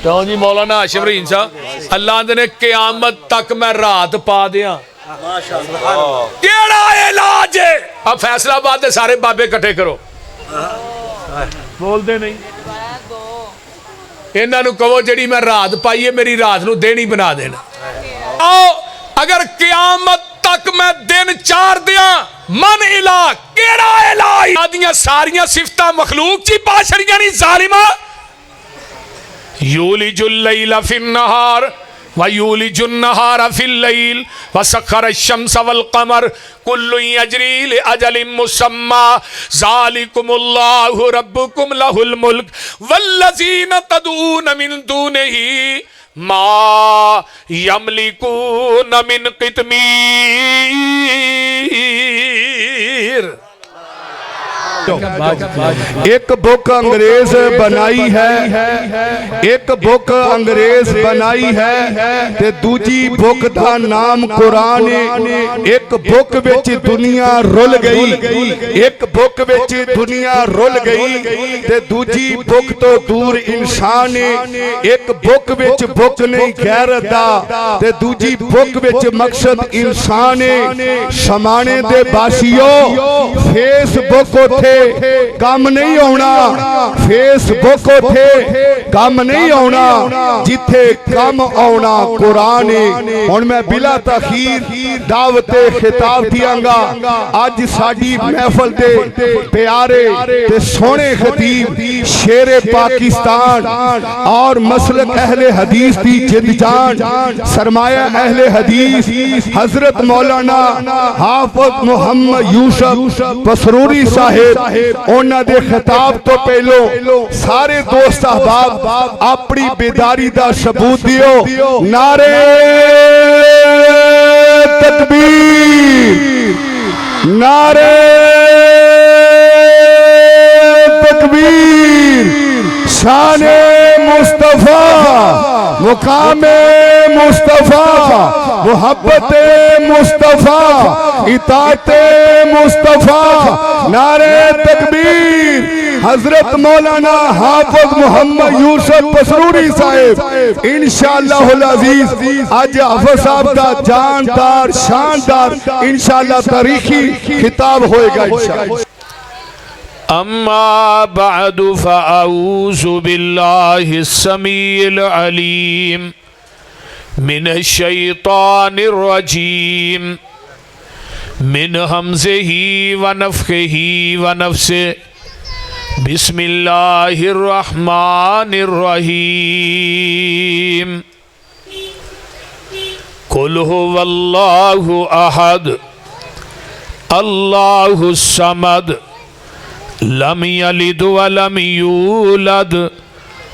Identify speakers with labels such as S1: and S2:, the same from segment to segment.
S1: क्यों जी मौलाना हाशिम रहीम साहब अल्लाह ने क़यामत तक मैं रात पा दिया केड़ा इलाज है। अब फैसलाबाद के सारे बाबे इकट्ठे करो बोलते नहीं इन्हों कहो जी मैं रात पाई है मेरी रात नूं दिन ही बना देना। आओ अगर क़यामत तक मैं दिन चार दिया मन इला केड़ा इलाज आदियां सारियां सिफतां मखलूक ची पा छड़ियां नहीं जालिमा। यूलिजुल लैला फिन्नहार व यूलिजुन नहारा फिल लैल व सखर अश-शम्स वल क़मर कुल्लु यजरी लिअजलिन मुसम्मा ज़ालिकुमुल्लाहु रब्बुकुम लहुल मुल्क वल्लज़ीना तदऊन मिन दूनिही मा यमलिकून मिन क़ितमीर।
S2: एक बुक अंग्रेज बनाई है, एक बुक अंग्रेज बनाई है ते दूजी बुक दा नाम कुरान है। एक बुक विच दुनिया रुल गई, एक बुक विच दुनिया रुल गई ते दूजी बुक तो दूर इंसान है। एक बुक विच बुक नहीं गैरत दा ते दूजी बुक विच मकसद इंसान है। समाने दे बासियो फेसबुक उठे काम नहीं आना, फेसबुक उठे काम नहीं आना, जिथे काम आना कुरान है। हुण मैं बिला तखीर दावत खिताब दियांगा। अज साडी महफल दे प्यारे ते सोहणे खतीब शेरे पाकिस्तान और मसलक अहले हदीस दी जिंदजान सरमाया अहले हदीस हजरत मौलाना हाफिज मोहम्मद यूसुफ पसरूरी साहिब उन्हां दे खिताब तो पहलो सारे दोस्त अहबाब अपनी बेदारी दा सबूत दियो। नारे तकबीर, नारे तकबीर। शाने मुस्तफा मुकामे मुस्तफा मुहब्बते मुस्तफा इताते मुस्तफा। नारे तकबीर। हजरत मौलाना हाफिज मोहम्मद यूसुफ पसरूरी साहिब इंशाअल्लाहुल अजीज आज हाफिज साहब का जानदार शानदार इंशाअल्लाह तारीखी खिताब होएगा इंशाअल्लाह।
S1: अम्मा बअदु फअऊज़ु बिल्लाहिस समीइल अलीम मिनश शैतानिर रजीम मिन हमज़िही व नफ़्ख़िही व नफ़्सिही बिस्मिल्लाहिर रहमानिर रहीम। कुल हुवल्लाहु अहद अल्लाहुस समद लम यलिद व लम यूलद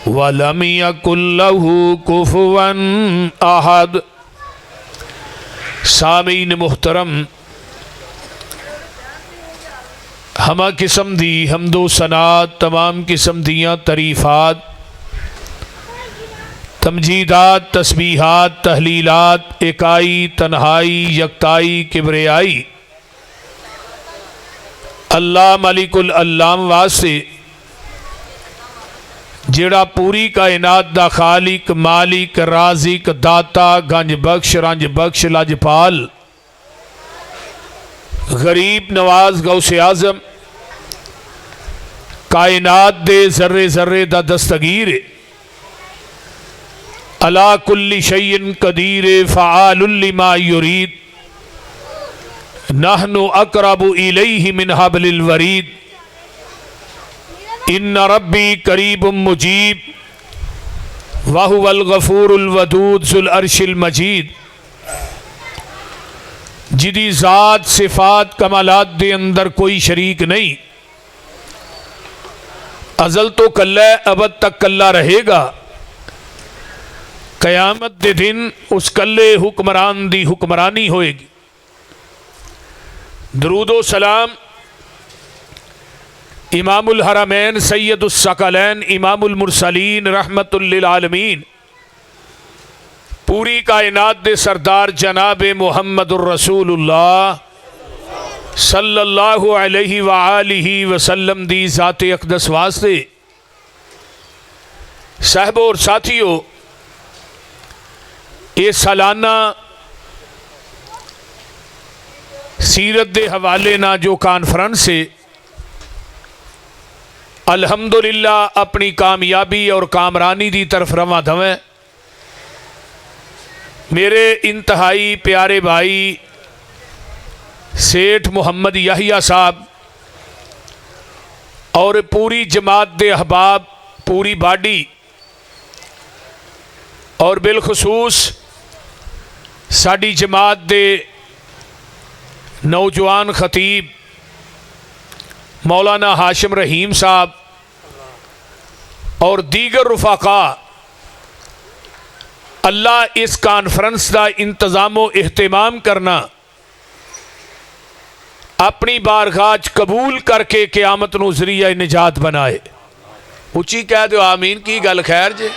S1: व लम यकुल लहू कुफुवन अहद। सामीन मुहतरम हमा किस्म दी हमदो सनात तमाम किस्म दियाँ तरीफ़ात तमजीदात तस्बीहात तहलीलात एकाई तन्हाई यकताई किबरियाई अल्लाह मलिकुल अल्लाम वास्ते जेड़ा पूरी कायनात दा खालिक मालिक राज़िक दाता गंज बख्श रंज बख्श लजपाल गरीब नवाज गौसे आज़म कायनात दे जर्रे जर्रे दा दस्तगीर अला कुल्ली शैइन कदीर फ़आलुल लिमा युरीद नहनु अक़रबु इलैहि मिन हब्लिल वरीद इन्ना रब्बी करीबुम मुजीब व हुवल गफूरुल वदूद ज़ुल अर्शिल मजीद। जिदी ज़ात सिफ़ात कमालात दे अंदर कोई शरीक नहीं, अज़ल तो कल्ला अबद तक कल्ला रहेगा। क़यामत दे दिन उस कल्ले हुक्मरान दी हुक्मरानी होएगी। दरूदो सलाम इमामुल हरमैन सैयदुस सकलैन इमामुल मुरसलीन रहमतुल लिल आलमीन पूरी कायनात दे सरदार जनाब मुहम्मदुर रसूलुल्लाह सल्लल्लाहु अलैहि व आलिहि वसल्लम दी ज़ात अक़दस वास्ते साहबो और साथियों, ये सालाना सीरत के हवाले ना जो कॉन्फ्रेंस है, अल्हम्दुलिल्लाह अपनी कामयाबी और कामरानी की तरफ रवा धवें। मेरे इंतहाई प्यारे भाई सेठ मुहम्मद याहिया साहब और पूरी जमात दे अहबाब, पूरी बाडी और बिलखसूस साड़ी जमात दे नौजवान खतीब मौलाना हाशिम रहीम साहब और दीगर रुफाका, अल्लाह इस कॉन्फ्रेंस का इंतज़ाम व एहतमाम करना अपनी बारगाह कबूल करके क़यामत नूं ज़रिया निजात बनाए। उची कह दो आमीन। की गल खैर जे।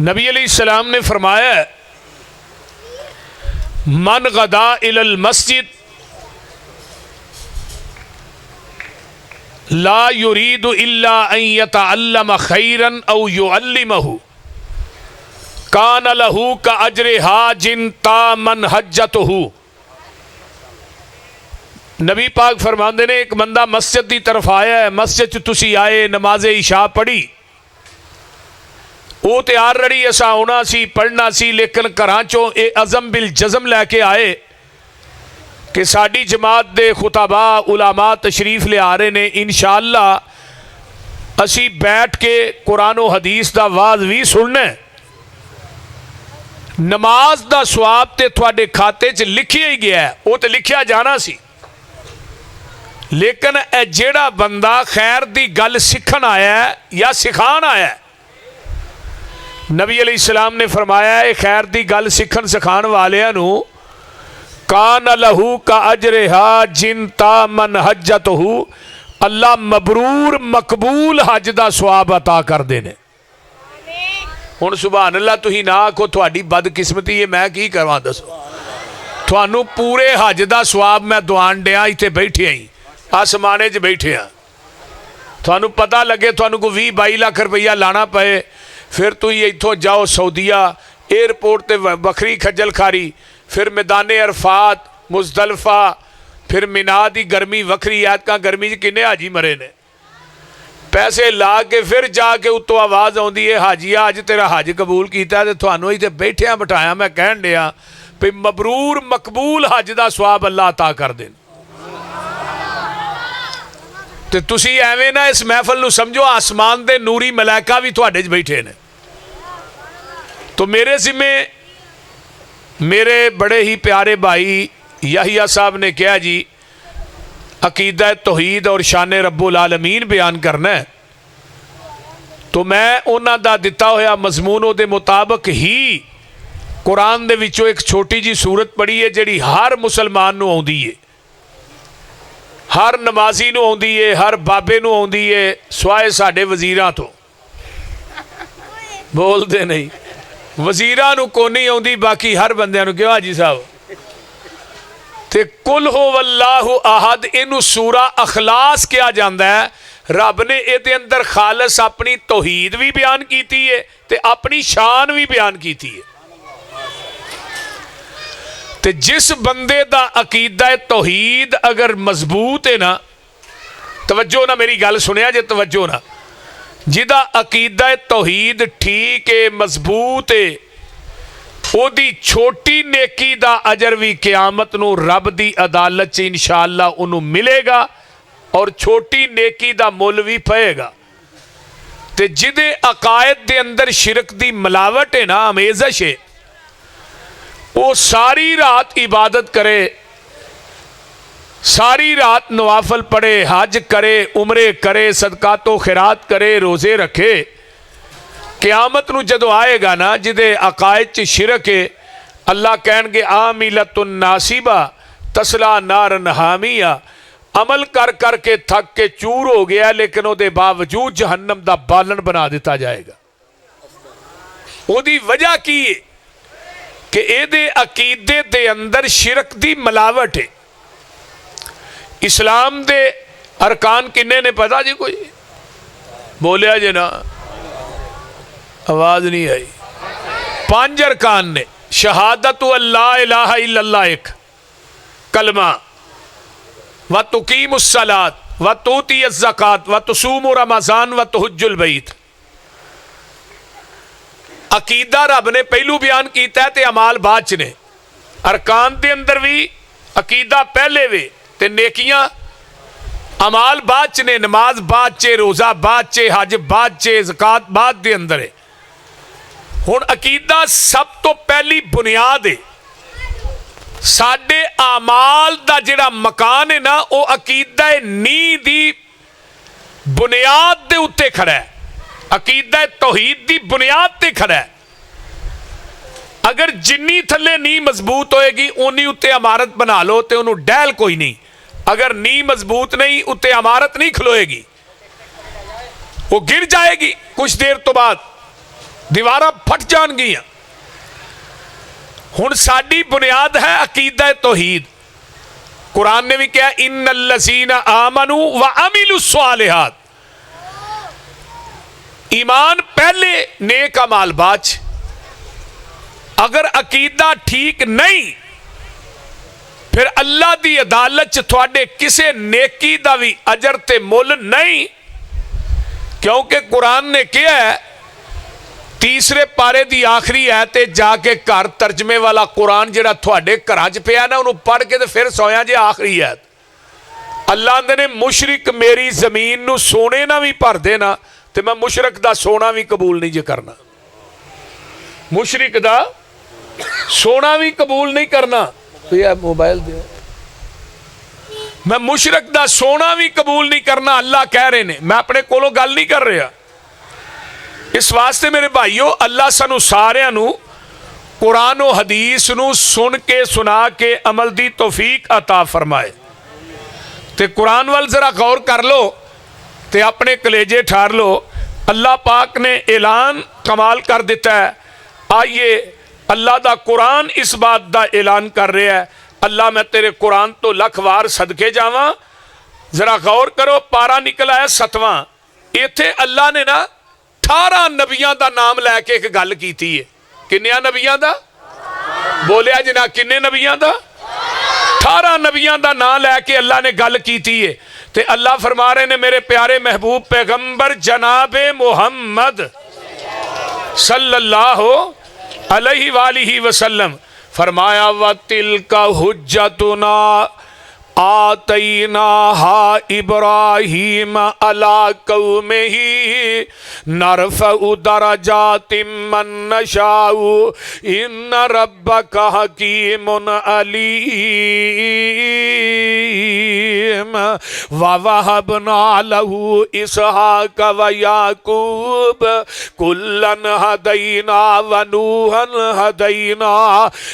S1: नबी अलैहिस्सलाम ने फरमाया, मन गदा इलल मस्जिद ला युरीदु इल्ला अन यतअल्लम खैरन औ युअल्लिमहु कान लहू का अजरे हाजिन तामन हज्जतहु। नबी पाक फरमाते ने, एक बंदा मस्जिद की तरफ आया है, मस्जिद च तुसी आए, नमाजे इशा पढ़ी, वो तैयार रही असा आना सी पढ़ना सी, लेकिन घरां चों ये अज़म बिल जज़म लैके आए कि साड़ी जमात दे खुताबा उलामा तशरीफ लिया रहे ने, इंशाअल्लाह असी बैठ के कुरान व हदीस का वाज भी सुनना है। नमाज का सवाब तो थोड़े खाते च लिखिया ही गया है, वो तो लिखिया जाना सी, लेकिन जेड़ा बंदा खैर की गल सीखन आया है या सिखान आया है, नबी अलैहिस्सलाम ने फरमाया है खैर की गल सीखन सिखाने वालियां नूं कान लहू का अजरे हाजिन तामन हज्जतहु, अल्लाह मबरूर मकबूल हज का सवाब अता करते हैं। हुण सुभान अल्लाह तुसीं ना आखो थोड़ी बदकिस्मती है, मैं की करवां दसो। थानू पूरे हज का सवाब मैं दुआन दिया, इत्थे बैठे ही आसमाने च बैठे हाँ, थानू पता लगे थानू को 20-22 लाख रुपया लाना पे, फिर तुसीं इत्थों जाओ सऊदीया एयरपोर्ट ते वखरी खज्जल खारी, फिर मैदान अरफात मुजदलफा, फिर मिना की गर्मी वखरी। ऐतकां गर्मी च किन्ने हाजी मरे ने, पैसे ला के फिर जाके उत्तों आवाज़ आउंदी है हाजिया अज तेरा हज कबूल किया, तो थानू इत्थे बैठिया बिठाया मैं कहन दिया भी मबरूर मकबूल हज का सवाब अल्लाह अता कर देन। तो तुसी एवें ना इस महफल नूं समझो आसमान दे नूरी मलाइका भी तुहाडे च बैठे ने। तो मेरे जिम्मे मेरे बड़े ही प्यारे भाई याहिया साहब ने कहा जी अकीदा तौहीद और शान रब्बुल आलमीन बयान करना है, तो मैं उन्हां दा दिता होया मजमून उहदे मुताबिक ही कुरान दे विचों एक छोटी जी सूरत पढ़ी है जिहड़ी हर मुसलमान नूं आउंदी है, हर नमाजी नूं आउंदी है, हर बाबे नूं आउंदी है, सिवाए साडे वजीरां तो। बोलते नहीं, वजीरां नूं कोई नहीं आउंदी, बाकी हर बंदियां नूं। क्यों हाजी साहब? ते कुल हो वल्लाहु अहद इनू सूरा अखलास किया जाता है। रब ने ये अंदर खालस अपनी तौहीद भी बयान की है ते अपनी शान भी बयान की है। ते जिस बंदे दा अकीदा तौहीद अगर मजबूत है ना, तवज्जो ना मेरी गल सुनिया जे, तवज्जो ना, जिदा अकीदा तौहीद ठीक है मजबूत है, ओदी छोटी नेकी दा अजर भी क़यामत नूं रब दी अदालत च इंशाअल्लाह उन्हों मिलेगा और छोटी नेकी दा मुल भी पएगा। ते जिदे अकायद दे अंदर शिरक दी मिलावट है ना, अमेज़श है, वो सारी रात इबादत करे, सारी रात नवाफल पढ़े, हज करे, उमरे करे, सदकातो खैरात करे, रोज़े रखे, क़यामत नूं जदों आएगा ना जिदे अकायद च शिरक है, अल्लाह कहणगे आमिलतुन नासिबा तसला नारन हामिया, अमल कर कर के थक के चूर हो गया, लेकिन उसके बावजूद जहन्नम दा बालन बना दिता जाएगा। उसकी वजह की है कि ये अकीदे दे अंदर शिरक दी मिलावट है। इस्लाम दे अरकान किन्ने ने पता जी? कोई बोलिया जे ना? आवाज नहीं आई। 5 अरकान ने, शहादत अल्ला इलाहा इल्लल्लाह एक कलमा, व तुकीमुस सलात व तूती ज़कात व तुसूमु रमज़ान व तुहज्जुल बैत। अकीदा रब ने पहलू बयान किया है ते अमाल बाद च ने। अरकान के अंदर भी अकीदा पहले वे ते नेकियां अमाल बाद च ने। नमाज बाद च, रोज़ा बाद च, हज बाद च, ज़कात बाद दे अंदर है। हुण अकीदा सब तो पहली बुनियाद है। साडे आमाल दा जिहड़ा मकान है ना, वो अकीदा नींह दी बुनियाद दे उत्ते खड़ा है। अकीदा तौहीद दी बुनियाद ते खड़ा है। अगर जिन्नी थले नींह मजबूत होएगी उन्नी उत्ते इमारत बना लो तो उन्होंने डैल कोई नहीं। अगर नींह मजबूत नहीं, उत्ते इमारत नहीं खलोएगी, वो गिर जाएगी। कुछ देर तो बाद दीवारां फट जाएंगियां। हुण साडी बुनियाद है अकीदा तौहीद। कुरान ने भी कहा इन्नल्लज़ीना आमनू व अमिलुस्सालिहात। ईमान पहले, नेक अमाल बाद। अगर अकीदा ठीक नहीं, फिर अल्लाह की अदालत च तुहाडे किसे नेकी दा भी अजर ते मुल नहीं। क्योंकि कुरान ने कहा है, तीसरे पारे की आखिरी है, ते जाके घर तर्जमे वाला कुरान जिहड़ा तुहाडे घरां च पिया ना, उन्होंने पढ़ के ते फिर सोया जे आखिरी है। अल्लाह आंदे ने मुशरिक मेरी जमीन नूं सोने ना भी भर देना ते मैं मुशरिक दा सोना भी कबूल नहीं जे करना। मुशरिक दा सोना भी कबूल नहीं करना। तो यह मोबाइल दे, मैं मुशरिक दा सोना भी कबूल नहीं करना। अल्लाह कह रहे ने, मैं अपने कोलों गल नहीं कर रहा। इस वास्ते मेरे भाईओ, अल्लाह सानू सारियां नू कुरान और हदीस नू सुन के सुना के अमल दी तौफीक अता फरमाए। ते कुरान वाल जरा गौर कर लो ते अपने कलेजे ठार लो। अल्लाह पाक ने ऐलान कमाल कर दिता है। आइए, अल्लाह दा कुरान इस बात दा ऐलान कर रहा है। अल्लाह मैं तेरे कुरान तो लख वार सदके जावां। जरा गौर करो, पारा निकल आया 7वां। इत्थे अल्लाह ने ना 18 नबियां दा नाम लैके एक गल कीती है। किन्नियां नबियां दा बोलिया जना, किन्ने नबियां दा? 18 नबियां दा नाम लैके अल्लाह ने गल कीती है। ते अल्लाह फरमा रहे ने, मेरे प्यारे महबूब पैगंबर जनाबे मुहम्मद सल्लल्लाहु अलैहि वालिहि वसल्लम फरमाया, व तिलका हुज्जतुना आतैना हा इब्राहीम अला कौमिही नरफ़उ दरजातिम मन नशाउ इन्न रब्बका हकीमुन अलीम व वहबना लहू इसहाक व याकूब कुल्लन हदैना व नूहन हदैना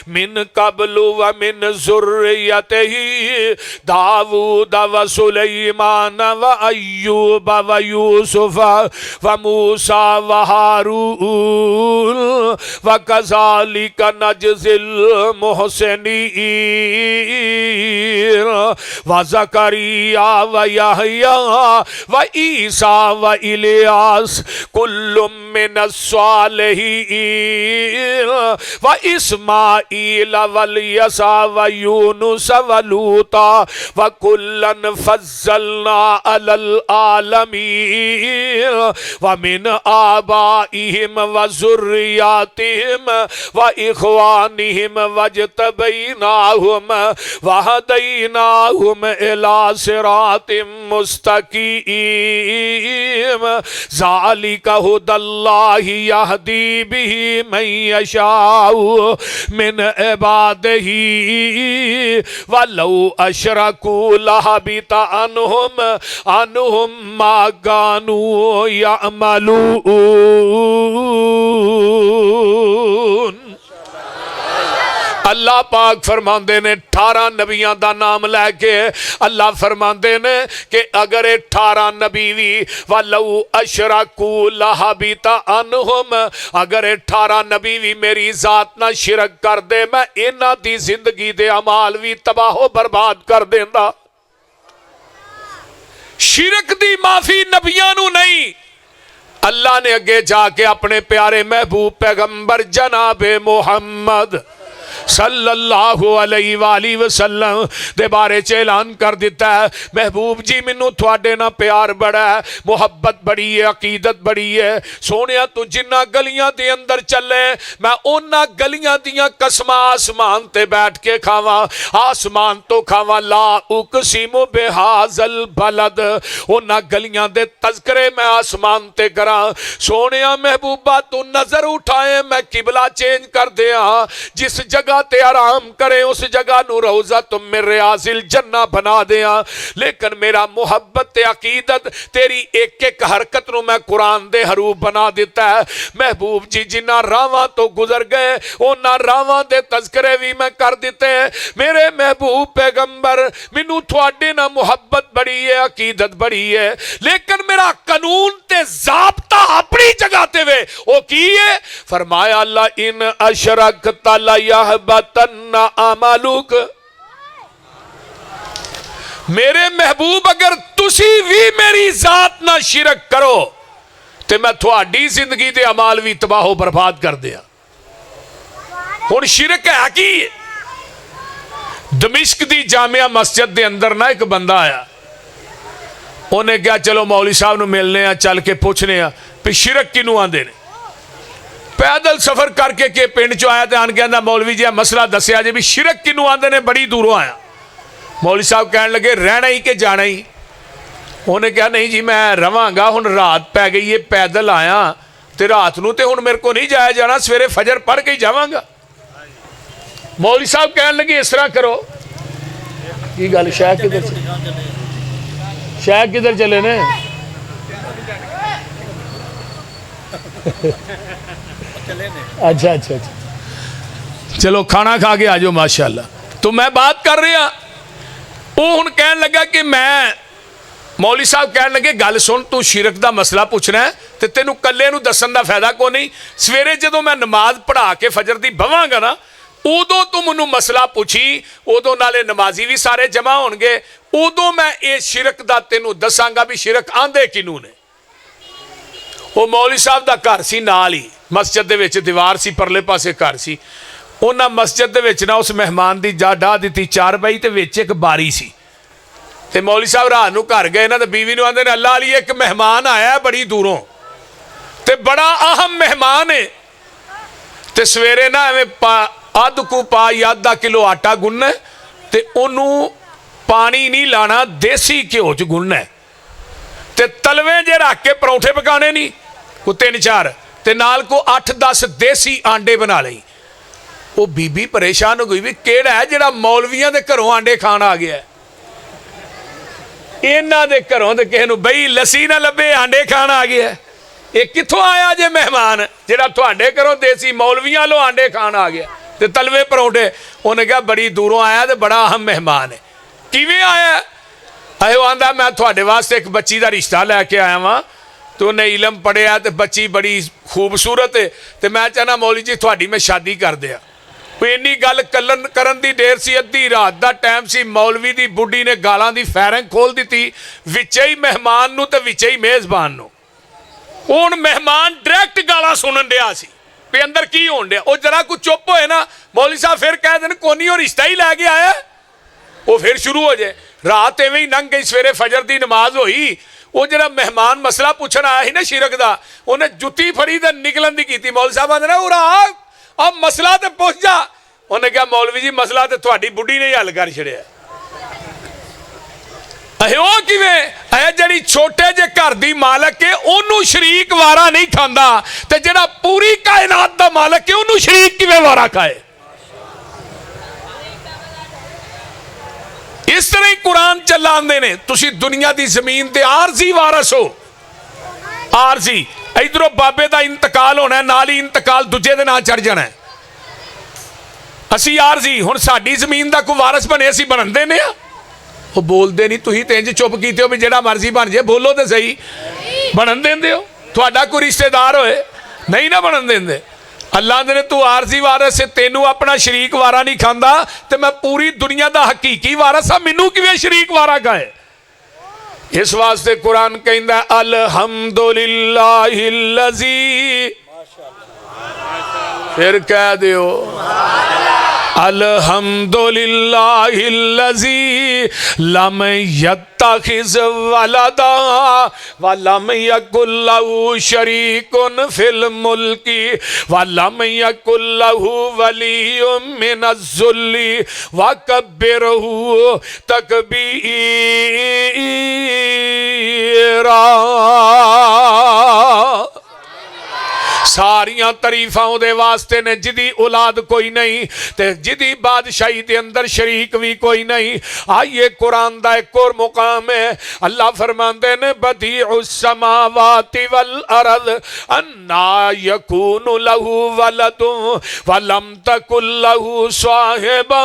S1: मिन कब्लु व मिन ज़ुर्रियतिही दाऊद व सुलैमान व अय्यूब व यूसुफ व मूसा व हारून व कज़ालिका नजज़िल मुहसिनीन व ज़करिया व यहया व ईसा व इलियास कुल्लुम मिनस सालिहीन व इस्माईल वल यसा व यूनुस व लूता व कुल्लन फज़्ज़लना अलल आलमीन व मिन आबाइहिम व ज़ुर्रियातिहिम व इख़वानिहिम वज्तबैनाहुम व हदैनाहुम इला सिरातिम मुस्तक़ीम ज़ालिका हुदल्लाहि यहदी बिही मन यशाउ मिन इबादिही वलौ अशरकू लहबिता अनहुम मा कानू यअमलून। अल्लाह पाक फरमाते ने 18 नबियां का नाम लैके अल्लाह फरमाते ने कि अगर 18 नबी भी वलौ अशरकू लहबिता अनहुम, अगर 18 नबी भी मेरी जात ना शिरक कर दे, मैं इन्हां दी जिंदगी दे अमाल भी तबाहो बर्बाद कर देंदा। शिरक दी माफी नबियां नू नहीं, अल्लाह ने अगे जाके अपने प्यारे महबूब पैगंबर जनाबे मुहम्मद सल्लल्लाहु अलैहि वसल्लम दे बारे च ऐलान कर दिता है, महबूब जी मैनू तुहाडे नाल प्यार बड़ा है, मुहब्बत बड़ी है, अकीदत बड़ी है। सोनिया तू जिन्ना गलियां दे अंदर चले मैं उन्ना गलियां दियां कसमां आसमान ते बैठ के खावां, आसमान तो खावां। ला उकसिमु बिहाज़ल बलद, उन्ना गलियां दे तज़किरे मैं आसमान ते करां। सोनिया महबूबा तू नजर उठाए मैं किबला चेंज कर दिया, जिस जगह ते आराम करे उस जगह नू रौज़ा तुम मेरे रियाज़िल जन्ना बना दिया। लेकिन मेरा मुहब्बत ते अकीदत तेरी एक एक हरकत नू मैं कुरान दे हरूफ बना दिता है। महबूब जी जिन्ना रावां तो गुजर गए उन्ना रावां दे तज़किरे भी मैं कर दिते हैं। मेरे महबूब पैगंबर मैनू तुहाडे नाल मुहब्बत बड़ी है, अकीदत बड़ी है, लेकिन मेरा कानून ते ज़ाब्ता अपनी जगह ते वे ओ की है? फरमाया अल्लाह इन अशरकता ला यहबतन्ना अमलुक। मेरे महबूब अगर तुसी भी मेरी जात ना शिरक करो तो मैं थोड़ी जिंदगी के अमाल भी तबाहो बर्बाद कर दिया। हुण शिरक है की? दमिश्क की जामिया मस्जिद के अंदर ना एक बंदा आया, उन्हें कहा चलो मौलवी साहब नूं मिलने आ, चल के पूछने आ भी शिरक किनू आंदे ने। पैदल सफर करके के पिंड चो आया तो आन कहता मौलवी जी मसला दसिया जी भी शिरक किनू आंदे ने, बड़ी दूरों आया। मौलवी साहब कहन लगे रहना ही कि जाना ही? उन्हें कहा नहीं जी मैं रवांगा, हुण रात पै गई है, पैदल आया तो रात नूं ते हुण मेरे को नहीं जाया जाना, सवेरे फजर पढ़ के ही जावांगा। मौलवी साहब कहन लगे इस तरह करो, की गल शाह किधर शाह किधर चले ने? अच्छा अच्छा अच्छा चलो खाना खा के आ जाओ माशाल्लाह। तो मैं बात कर रहा वो हुण कहन लगा कि मैं मौलवी साहब कहन लगे गल सुन तू शिरक का मसला पूछना है तो तेनू कल्ले नू दसन का फायदा को नहीं, सवेरे जो मैं नमाज पढ़ा के फजर की बवांगा ना उदों तू मैनू मसला पूछी, उदों नाले नमाजी भी सारे जमा होणगे, उदों मैं ये शिरक का तेनू दसांगा भी शिरक आंदे किनू ने। वो मौलवी साहब का घर सी नाल ही मस्जिद दे विच दीवार सी, परले पासे घर सी। उन्हां मस्जिद दे विच ना उस मेहमान की जा डाह दी चारपाई ते विच एक बारी सी। ते मौलवी साहब रात नूं घर गए ना तो बीवी नूं आंदे ने अल्लाह अली एक मेहमान आया बड़ी दूरों ते बड़ा अहम मेहमान है, ते सवेरे ना एवें अध कू पा या आधा किलो आटा गुनना ते उन्होंने पानी नहीं लाना, देसी घ्यो च गुनना ते तलवे जे रख के परौंठे पकाने नहीं को 3-4 ते नाल को 8-10 देसी आंडे बना लई। वो बीबी परेशान हो गई भी केड़ा है जिहड़ा मौलवियां दे घरों आंडे खाण आ गया, इन्हां दे घरों ते किसे नूं बई लस्सी ना लभे आंडे खाण आ गया। ये कित्थों आया जे मेहमान जिहड़ा तुहाडे घरों देसी मौलवियां लो आंडे खाण आ गया ते तलवे परौंठे? उन्हें कहा बड़ी दूरों आया तो बड़ा अहम मेहमान है। किवें आया? अयो आंदा मैं तुहाडे वास्ते एक बच्ची का रिश्ता लैके आया वां, तो उन्हें इलम पढ़िया तो बच्ची बड़ी खूबसूरत है, तो मैं चाहना मौलवी जी थोड़ी मैं शादी कर दिया। इन्नी गल करन दी देर सी, अद्धी रात का टाइम सी, मौलवी की बुढ़ी ने गालां दी फैरंग खोल दी विचे ही मेहमान नूं ते विचे ही मेज़बान नूं। हुण मेहमान डायरैक्ट गालां सुनन दिया सी भी अंदर की होण दिया। वो जरा कुछ चुप होए ना मौलवी साहब फिर कह देन कोनी वो रिश्ता ही लैके आया, वो फिर शुरू हो जाए। रात इवें ही लंघ गई, सवेरे फजर की नमाज होई, वो जरा मेहमान मसला पूछण आया ही ना शिरक का, उन्हें जुत्ती फड़ी तो निकलन की की। मौलवी साहब आंदे उरा अब मसला तो पुछ जा। उन्हें कहा मौलवी जी मसला तो थोड़ी बुढ़ी ने हल कर छड़िया। वो किवें है जी छोटे जे घर की मालक है उन्होंने शरीक वारा नहीं खांदा, ते जिहड़ा पूरी कायनात का मालक है उन्होंने शरीक किवें वारा खाए? इस तरह ही कुरान चलाते ने तुसी दुनिया की जमीन ते आरजी वारस हो। आरजी इधरों बाबे का इंतकाल होना है, नाल ही इंतकाल दूजे दे नाल चढ़ जाना है। असी आरजी हुण साडी जमीन का कोई वारस बने असी बनन देने आ? वो बोलते नहीं, तुसीं ते इंज चुप कीते हो भी जिहड़ा मर्जी बन जाए, बोलो तो सही। बनन देंदे हो? तुहाडा कोई रिश्तेदार होए नहीं ना बनन देंदे। अल्लाह ने तू आरजी वारस है, तेनू अपना शरीक वारा नहीं खांदा ते मैं पूरी दुनिया का हकीकी वारस हाँ, मैनू किवें शरीक वारा खाए? इस वास्ते कुरान कहता अलहम्दुलिल्लाहिल्लज़ी, फिर कह दियो अलहम्दुलिल्लाहिल्लज़ी लम यत्तखिज़ वलदा व लम यकुल लहू शरीकुन फिल मुल्की व लम यकुल लहू वलियुम मिनज़्ज़ुल्ली व कब्बिरहू तकबीरा। सारियां तारीफां उहदे वास्ते ने जिदी औलाद कोई नहीं ते जिदी बादशाही दे अंदर शरीक भी कोई नहीं। आइए कुरान दा एक और मुकाम है, अल्लाह फरमांदे ने बदीउस समावाति वल अर्द अन्ना यकूनु लहू वलदुन व लम तकुल लहू साहिबा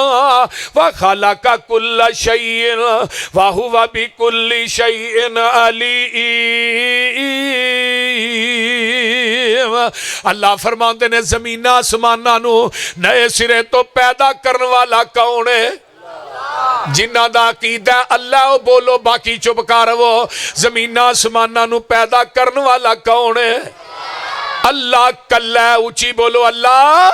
S1: व खलका कुल्ल शैइन व हुवा बिकुल्लि शैइन अलीम। अल्लाह फरमाते ने जमीन आसमाना नू नए सिरे तो पैदा करने वाला कौन है? जिन्ना दा अकीदा अल्लाह वो बोलो, बाकी चुप कर वो। जमीन आसमाना नू पैदा करने वाला कौन है? अल्लाह कल्ला। ऊंची बोलो अल्लाह।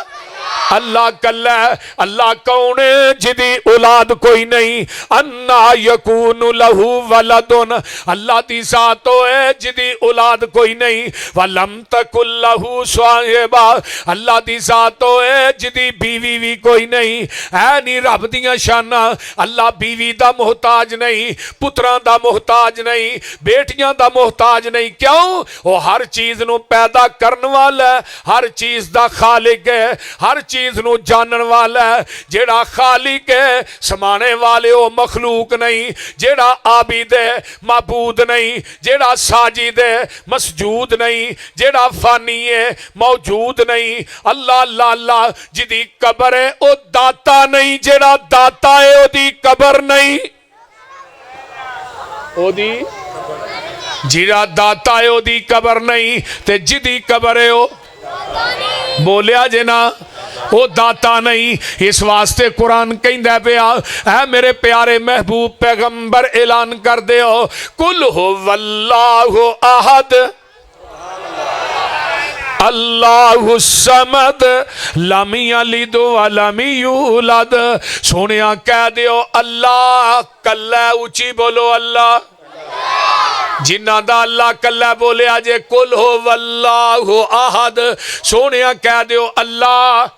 S1: अल्लाह कल्ला। अल्लाह कौन है? जिदी औलाद कोई नहीं। अन्ना यकूनु लहू वलदुन, अल्लाह दी जात है जिदी औलाद कोई नहीं। वलम तकुल लहू साहिबा, अल्लाह दी जात है जिदी बीवी भी कोई नहीं। है नहीं रब दियां शाना। अल्लाह बीवी दा मोहताज नहीं, पुत्रां दा मोहताज नहीं, बेटियां दा मोहताज नहीं। क्यों? वो हर चीज नू पैदा करने वाला है, हर चीज दा खालिक है, हर चीज नू जानन वाला है। जेड़ा खालिक है समाने वाले वो मखलूक नहीं, जेड़ा आबिद है माबूद नहीं, जेड़ा साजिद है मसजूद नहीं, जेड़ा फानी है मौजूद नहीं। अल्लाह अल्लाह अल्लाह। जिदी कबर है वो दाता नहीं, जेड़ा दाता है ओदी कबर नहीं। ओदी जिड़ा दाता है ओदी कबर नहीं, ते जिदी कबर है वो बोलिया जे ना वो दाता नहीं। इस वास्ते कुरान कहंदा पिया है मेरे प्यारे महबूब पैगंबर ऐलान कर दियो कुल हुवल्लाहु अहद अल्लाहु समद लम यलिद व लम यूलद। सोनिया कह दियो अल्लाह कल्ला। ऊंची बोलो अल्लाह। जिन्ना दा अल्लाह कल्ला बोलिया जे कुल हुवल्लाहु अहद। सोनिया कह दियो अल्लाह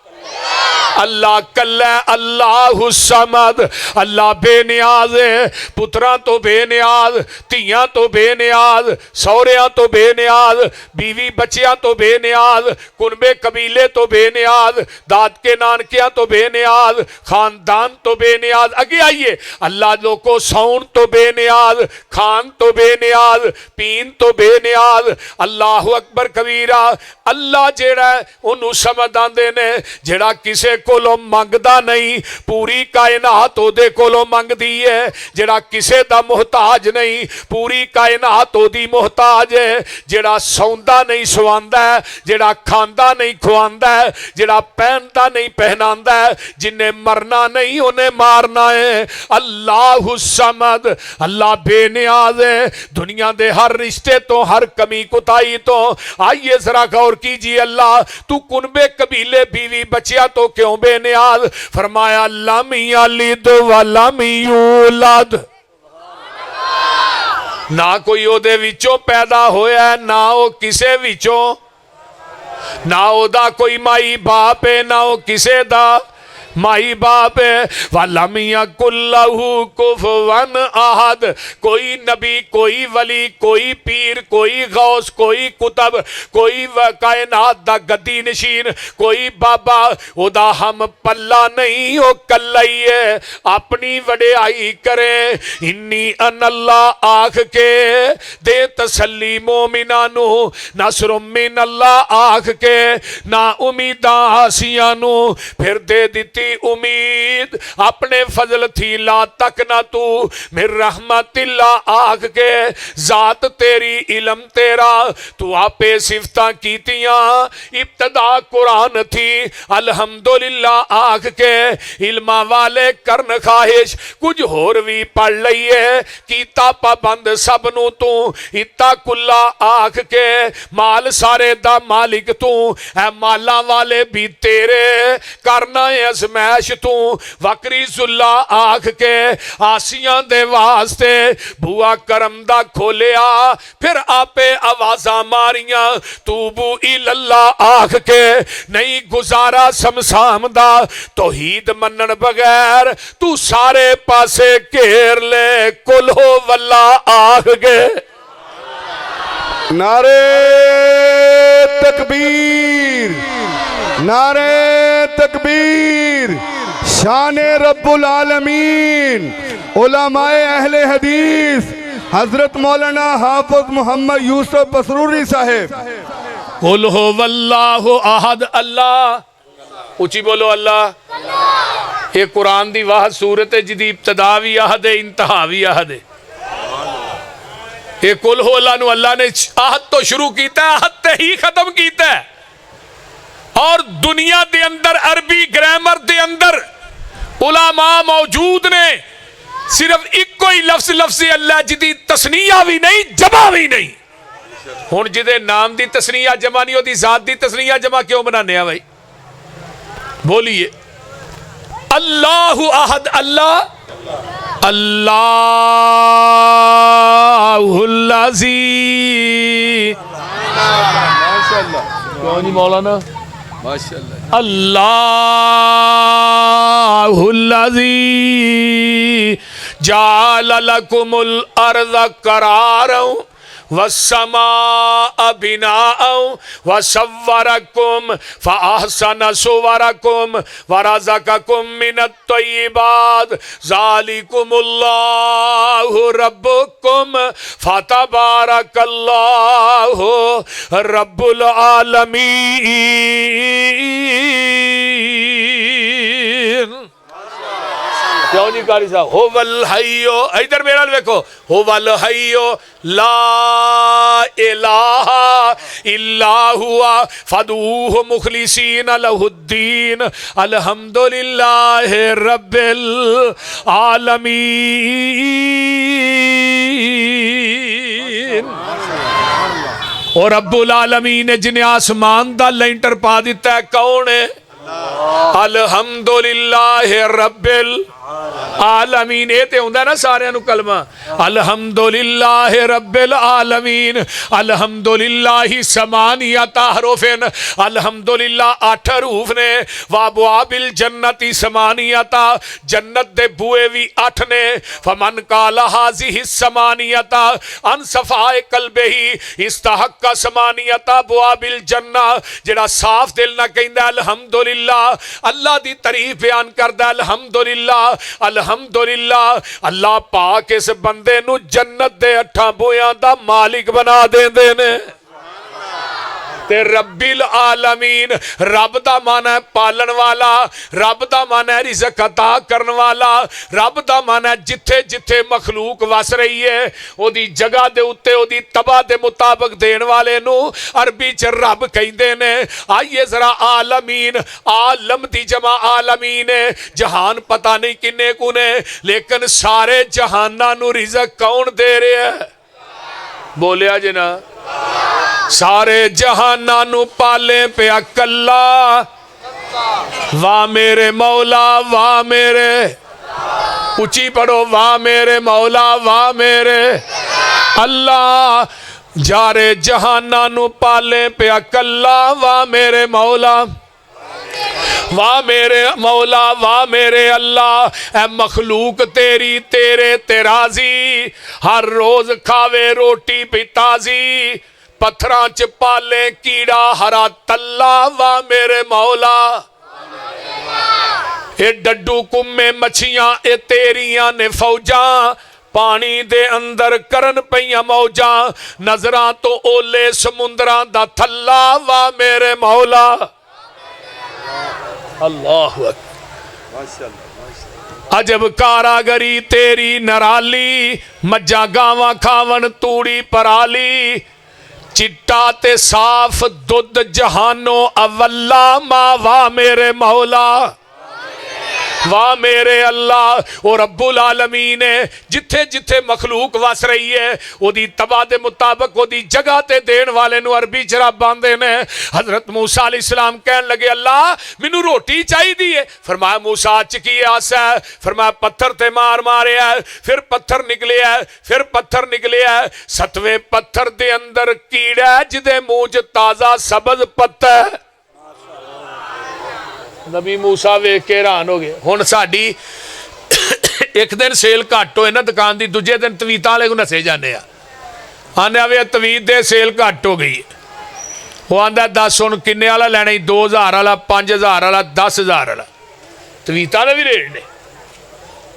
S1: अल्लाह कल्ला। अल्लाहु समद, अल्लाह बेनियाज है। पुत्रा तो बेनियाज, धियां तो बेनियाज, सौरिया तो बेनियाज, बीवी बच्चियां तो बेनियाज, कुनबे कबीले तो बेनियाज, दाद के नानकियां तो बेनियाज, खानदान तो बेनियाज। आगे आइए अल्लाह लोगों सौन तो बेनियाज, खान तो बेनियाज, पीन तो बेनियाज। अल्लाह अकबर कबीरा। अल्लाह जेड़ा उन्होंने समझ आंदे ने जेड़ा किसे कोलों मंगदा नहीं, पूरी कायनात ओदे कोलों मंगदी है। जेड़ा किसे दा मुहताज नहीं, पूरी कायनात ओदी मुहताज है। जेड़ा सौंदा नहीं सवांदा है, जेड़ा खांदा नहीं खुआंदा है, जेड़ा पहनदा नहीं पहनांदा है, जिन्हें मरना नहीं उन्हें मारना है। अल्लाहु समद, अल्लाह बेनियाज है दुनिया दे हर रिश्ते तो, हर कमी कुताई तो। आइए जरा गौर कीजिए अल्लाह तू कुनबे कबीले बीवी बच्चिया तो क्यों बेनियाज? फरमाया लम यलिद व लम यूलद, ना कोई ओदे विचों पैदा होया ना वो किसे विचों, ना ओदा कोई माई बाप है ना वो किसे दा माई बाप है। वलम यकुल लहू कुफुवन अहद, कोई नबी कोई वली कोई पीर कोई गौस कोई कुतब कोई कायनात दा गद्दी नशीन कोई बाबा ओदा हम पल्ला नहीं, ओ कल्ला ही है। अपनी वडियाई करे इन्नी अनल्लाह आख के दे तसल्ली मोमिना नू, नसरुम मिन अल्लाह आख के ना उम्मीदां हासियां नू फिर दे दिती तेरी उम्मीद अपने फजल थी ला तक ना तू मेर रहमतिल्ला आख के जात तेरी इलम तेरा तू आपे सिफतां कीतियां इब्तदा कुरान थी अल्हम्दुलिल्लाह आख के इल्मा वाले करन ख्वाहिश कुछ होर भी पढ़ लईए कीता पाबंद सब नू तू इत्ता कुल्ला आख के माल सारे दा मालिक तू ऐ माला वाले भी तेरे करना है अजमैश तू वकरी जुल्ला आख के आसियां दे वास्ते बुआ करम दा खोलिया फिर आपे आवाजा मारियां तूबू इल्ला आख के नहीं गुजारा समसाम दा तौहीद मनन बगैर तू सारे पासे घेर ले कुल हो वल्ला आख के
S2: नारे तकबीर, नारे तकबीर। शान रब्बुल आलमीन उलमाए अहले हदीस हजरत मौलाना हाफिज मोहम्मद यूसुफ पसरूरी साहेब।
S1: कुल हो वल्लाहु अहद अल्लाह उची बोलो अल्लाह। ये कुरान दी वाह सूरत है जिदी इब्तदा भी अहद है इंतहा भी अहद है। ये कुल हो अल्लाह ने आहद तो शुरू किया आहद ते ही खत्म किया और दुनिया दे अंदर अरबी ग्रामर दे अंदर उलामा मौजूद ने सिर्फ इको ही लफ्ज लफ्ज अल्लाह जिदी तस्नीया भी नहीं जमा भी नहीं। हुण जिदे नाम दी तस्नीया जमा नहीं होती जात दी तस्नीया जमा क्यों बनाने भाई बोलिए। अल्लाहु अहद अल्लाह अल्लाहुल अज़ीज़ क्यों जी मौलाना माशाअल्लाह अल्लाहुल अज़ीज़ जाल लकुमुल अर्ज़ करारं वस्समाअ बिनाअं वसव्वरकुम फअहसन सुवरकुम वरज़क़कुम मिनत तय्यिबात ज़ालिकुमुल्लाहु रब्बुकुम फतबारकल्लाहु रब्बुल आलमीन। क्यों जी कारी साहब हो वल हय्यो इधर मेरा देखो हो वल हय्यो ला इलाहा इल्ला हुआ फदूहु मुखलिसीन लहुद्दीन अल्हम्दुलिल्लाहि रब्बिल आलमीन। और रब्बुल आलमीन ने जिन्हें आसमान दा लेंटर पा दिता है कौन है? अल्हम्दुलिल्लाहि रब्बिल आलमीन। ये ते हुंदा ना सारियां नू कलमा अल्हम्दुलिल्लाहि रब्बिल आलमीन। अल्हम्दुलिल्लाहि समानियत हरूफिन अल्हम्दुलिल्लाह 8 हरूफ ने वाबवाबिल जन्नति समानियत जन्नत दे बुए भी 8 ने फमन काला हाज़िहि समानियत अन सफाए कल्बे ही इस्तहक्का समानियत बुआबिल जन्ना जेड़ा साफ दिल ना कहंदा अल्हम्दुलिल्लाह अल्लाह दी तारीफ बयान करदा अल्हम्दुलिल्लाह अल्हम्दुलिल्लाह अल्लाह पाक इस बंदे नू जन्नत दे 8 बुयां दा मालिक बना देंदे ने। ते रब्बिल आलमीन रब दा माना है पालन वाला रब दा माना है रिज़्क़ अता करन वाला रब दा माना है जिथे जिथे मखलूक वस रही है ओदी जगह दे उत्ते ओदी तबा दे मुताबिक देन वाले नू अरबी च रब कहंदे ने। आइए जरा आलमीन आलम दी जमा आलमीन है जहान पता नहीं किन्ने कु ने लेकिन सारे जहाना नू रिज़्क़ कौन दे रहा है बोलिया जे ना। सारे जहाना नू पाले पिया कल्ला वाह मेरे मौला वाह मेरे उची पढ़ो वाह मेरे मौला वाह मेरे अल्लाह जारे जहाना नू पाले पिया कल्ला वाह मेरे मौला वाह मेरे मौला वाह मेरे अल्लाह। ए मखलूक तेरी तेरे तेराजी हर रोज खावे रोटी पिताजी पत्थरां च पाले कीड़ा हरा तल्ला वाह मेरे मौला। ए डड्डू कुम्मे मछियां ए तेरियां ने फौजा पानी दे अंदर करन पईयां मौजा नजरां तो ओले समुंदरां दा थल्ला वाह मेरे मौला। अल्लाह अजब कारागरी तेरी नराली, मज्जा गावां खावन तूड़ी पराली, चिट्टा ते साफ दुध जहानो अवल्ला, मां वाह मेरे मौला, वाह मेरे अल्लाह। और रब्बुल आलमीन है जिथे जिथे मखलूक वस रही है ओदी तबा दे मुताबिक ओदी जगह ते देण वाले नूं अरबी च रब आंदे ने। हजरत मूसा अलैहिस्सलाम कहन लगे अल्लाह मैनू रोटी चाहिदी है। फरमाया मूसा च की आस है? फरमाया पत्थर ते मार मारिया, फिर पत्थर निकले है, फिर पत्थर निकले है, 7वें पत्थर दे अंदर कीड़ा जिदे मूंह च ताजा सबज पत्ता है। नबी मूसा वेख के हैरान हो गए। हुण साडी एक दिन सेल घट होए ना दुकान की, दूजे दिन तवीतां वाले को नसे जाने आने वे तवीत दे सेल घट हो गई। वो आंदा दस हुण किन्ने वाला लैना, 2000 वाला, 5000 वाला, 10,000 वाला, तवीतां दे भी रेट ने।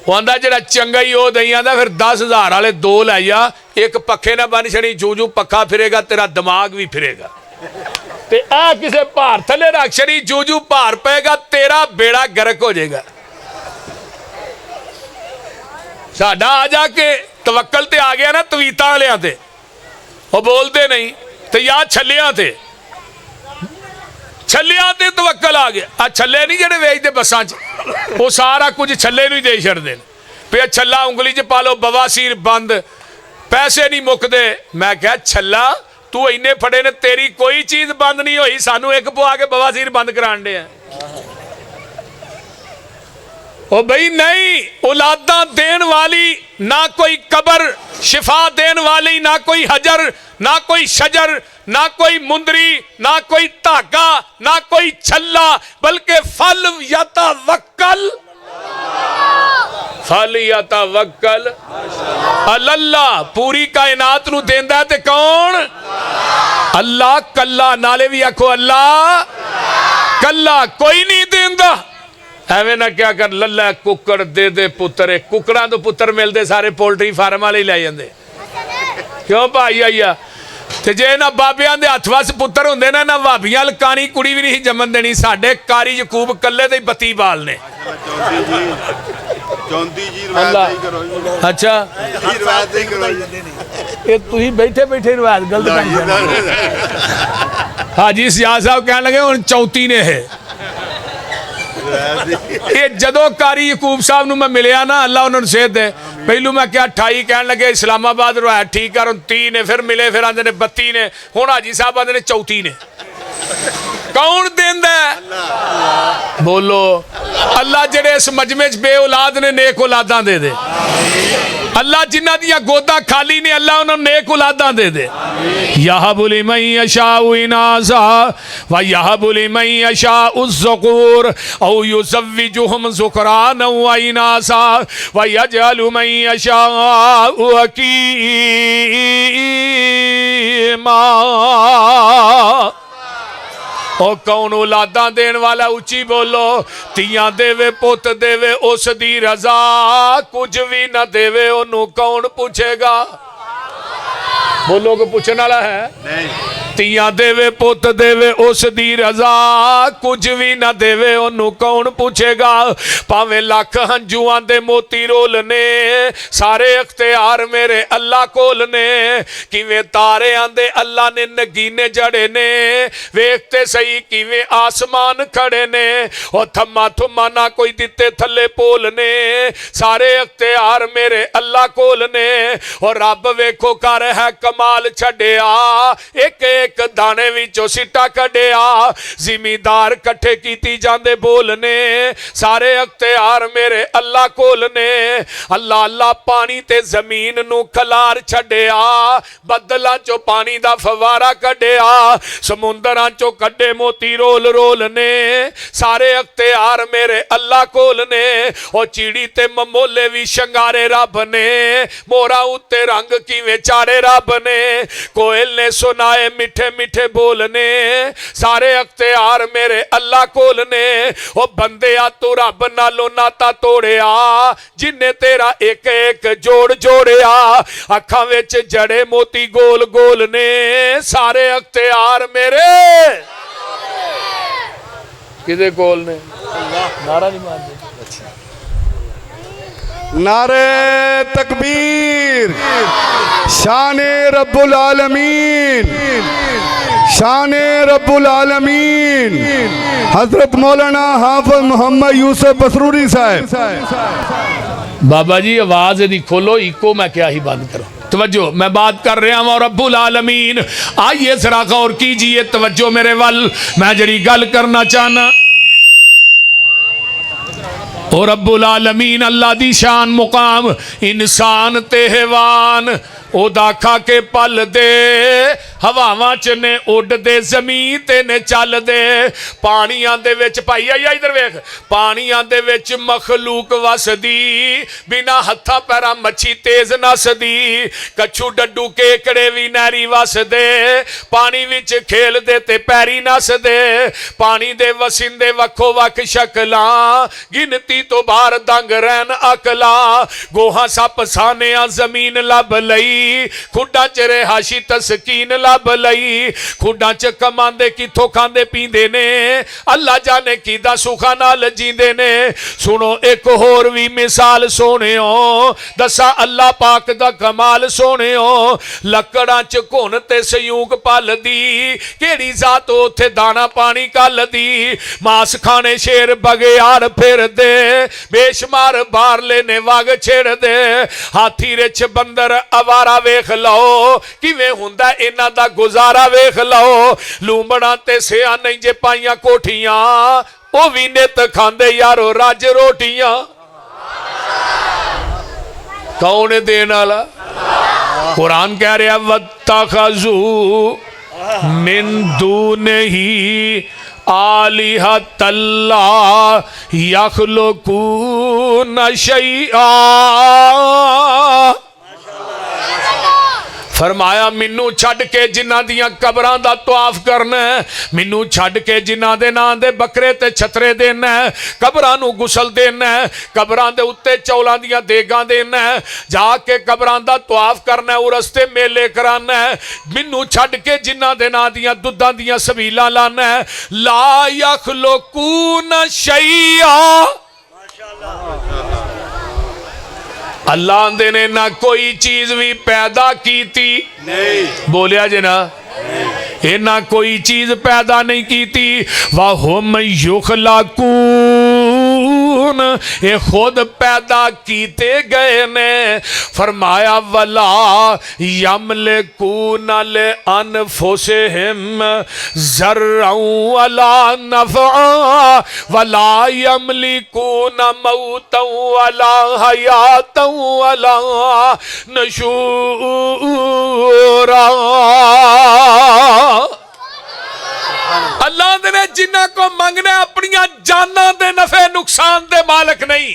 S1: वो आंदा जिहड़ा चंगा ही वो दई आंदा फिर 10,000 वाले 2 लै जा, एक पक्खे ना बन छड़ी, जू जू पक्खा फिरेगा तेरा दिमाग भी फिरेगा, ते आ किसे भार थले रख छड़ी, जू जू भार पेगा तेरा बेड़ा गर्क हो जाएगा। साडा आ जाके तवक्कल ते आ गया ना तवीतां वालियां ते, वो बोलते नहीं ते या छल्लियां ते, छल्लियां ते तवक्कल आ गया। आ छल्ले नहीं जेडे वेचदे बसां च, वो सारा कुछ छल्ले नूं ही दे छड़दे ने, पे छल्ला उंगली च पा लो, बवासीर बंद, पैसे नहीं मुकदे। मैं कहा छल्ला तू इन्ने फड़े ने, तेरी कोई चीज बंद नहीं हुई, सानू एक पवा के बवासीर बंद कराने दे। ओ भाई नहीं, औलादा देन वाली ना कोई कबर, शिफा देन वाली ना कोई हजर, ना कोई शजर, ना कोई मुंदरी, ना कोई धागा, ना कोई छल्ला, बल्कि फल यतवक्कल, फल यतवक्कल अल्लाह। पूरी कायनात नू देंदा ते कौन? अल्लाह। कल्ला नाले भी आखो अल्लाह, कल्ला कोई नहीं देंदा। एवें ना क्या कर लल्ला कुकड़ दे दे पुत्र, कुकड़ा तो पुत्र मिलते सारे पोल्ट्री फार्म वाले लै जाते, क्यों भाई आइया। ते जे ना बाबियां दे हत्थ वस पुत्र हुंदे ना, ना भाबियां लकानी कुड़ी भी नहीं जमन देनी। साडे कारी यकूब कल्ले ते बत्ती बाल ने। अच्छा ये तुसीं बैठे बैठे रिवायत गलत हाजी सियाद साहब कह लगे हुण 34 ने है। ये जदों कारी यकूब साहब नूं मैं मिलिया ना, अल्लाह उन्होंने सेहत दे, पहलू मैं क्या 28 कह लगे, इस्लामाबाद रिवायत ठीक कर 30 ने, फिर मिले फिर आंदे ने 32 ने, हुण हाजी साहब आंदे ने 34 ने। कौन देंदा है? बोलो अल्लाह। जेड़े इस मजमे च बे औलाद ने नेक औलादां दे दे अल्लाह, जिन्हां दियां गोदां खाली ने अल्लाह उन्हां नेक औलादां दे दे। यहबु लिमन यशाउ इनासा व यहबु लिमन यशाउ ज़ुकूर औ युज़व्विजुहुम ज़ुकरान व इनासा व यजअलु मन यशाउ हकीमा। ओ कौन औलादा देन वाला? उची बोलो। तियां देवे पुत देवे उस दी रजा, कुछ भी ना देवे ओनू कौन पूछेगा? बोलो को पूछने वाला है नहीं। तियां देवे पुत देवे उस दी रजा, कुछ भी ना देवे ओनू कौन पूछेगा? भावें लख हंजुआं दे मोती रोल ने, सारे अख्तियार मेरे अल्लाह कोल ने। किवें तारे आंदे अल्लाह ने नगीने जड़े ने, वेखते सही किवें आसमान खड़े ने। और थम्मा थुम्मा ना कोई दिते थले पोल ने, सारे अख्तियार मेरे अल्लाह कोल ने। और रब वेखो कर है कमाल छड़िया, एक एक दाने विचों सिट्टा कढ़िया। जिमीदार कट्ठे कीती जांदे बोल ने, सारे अख्तियार मेरे अल्लाह कोल ने। अल्लाह अल्लाह पानी ते जमीन नू खलार छड़िया, बदलां चों पानी दा फवारा कढ़िया, समुंदरां चों कड्डे मोती रोल रोल ने। सारे अख्तियार मेरे अल्लाह कोल ने। और चिड़ी ते ममोले भी शंगारे रब ने, मोरा उत्ते रंग किवें चाड़े रब ने। कोयल ने सुनाए मिठे मिठे बोलने, सारे अख्तियार मेरे अल्लाह कोल ने। ओ बंदिया तू रब नालों नाता तोड़िया, जिन्ने तेरा एक एक जोड़ जोड़िया। अखां विच जड़े मोती गोल गोल ने, सारे अख्तियार मेरे किदे कोल ने? नारा नहीं मारदे।
S2: नारे तकबीर, शान रब्बुल आलमीन, शान रब्बुल आलमीन, हजरत मौलाना हाफिज मोहम्मद यूसुफ बसरूरी साहब।
S1: बाबा जी आवाज यदि खोलो इको मैं क्या ही बंद करूं। तवज्जो, मैं बात कर रहा हूं रब्बुल आलमीन। आइए जरा गौर कीजिए, तवज्जो मेरे वल, मैं जड़ी गल करना चाहना। ओ रब्बुल आलमीन अल्लाह दी शान मुकाम, इंसान ते हैवान ओदा खा के पल दे, हवावां च ने उड़दे, जमीन ते ने चल दे, पानियां दे विच भाई आइया इधर वेख, पानियां दे विच मखलूक वसदी, बिना हत्था पैरा मच्छी तेज नसदी, कच्छू डड्डू केकड़े भी नैरी वसदे, पानी विच खेलदे ते पैरी नसदे, पानी दे वसिंदे वक्खो वक्ख शकलां, गिनती तो बाहर दंग रैन अकला, गोहा सप सानिया जमीन लब लई, खुडा च रिहाशी तस्कीन लब लई, खुडा च कमांदे किथों खांदे पींदे ने, अल्लाह जाने किदा सुखा नाल जींदे ने। सुनो एक होर भी मिसाल सोनियो, दसा अल्लाह पाक दा कमाल सोनियो, लकड़ां च घुन ते संयूक पलदी, केड़ी जात उत्थे दाना पानी कलदी, मांस खाने शेर बगेयार फिरदे, बेशुमार बारले ने वग छेड़दे, हाथी रिछ बंदर अवारा वेख लो, किवें हुंदा इन्हां दा गुजारा वेख लो, लूमड़ा ते सियाने जे पाइयां कोठियां, ओ भी नित खांदे यारो रज रोटियां। कौन है देने वाला? कुरान कह रहा वत्तखज़ू मिन दूनिही आलिहतल्ला यख़्लुक़ून शैआ। फरमाया मैनू छड़ के जिन्हां दियां कबरां दा तवाफ करना, मैनू छड़ के जिन्हां दे नां दे बकरे ते छतरे देना, कबरां नू गुसल देना, कबरां दे उत्ते चौलां दियां देगां देना, जाके कबरां दा तवाफ करना, उरस ते मेले कराना, मैनू छड़ के जिन्हां दे नां दियां दुद्धां दियां सबीलां लाना, ला यख़्लुक़ून शैआ। अल्लाह आंदे ने ना कोई चीज भी पैदा कीती नहीं, बोलिया जे ना, ये ना कोई चीज पैदा नहीं कीती, वहुम युखलकून, ये खुद पैदा कीते गए ने। फरमाया वला यमलिकून ले अनफुसिहिम ज़र्रअ वला नफ़अ वला यमलिकून मौता वला हयाता वला नशूरा। अल्लाह ने जिन्ना को मंगने अपनी जाना दे नफे नुकसान दे मालक नहीं,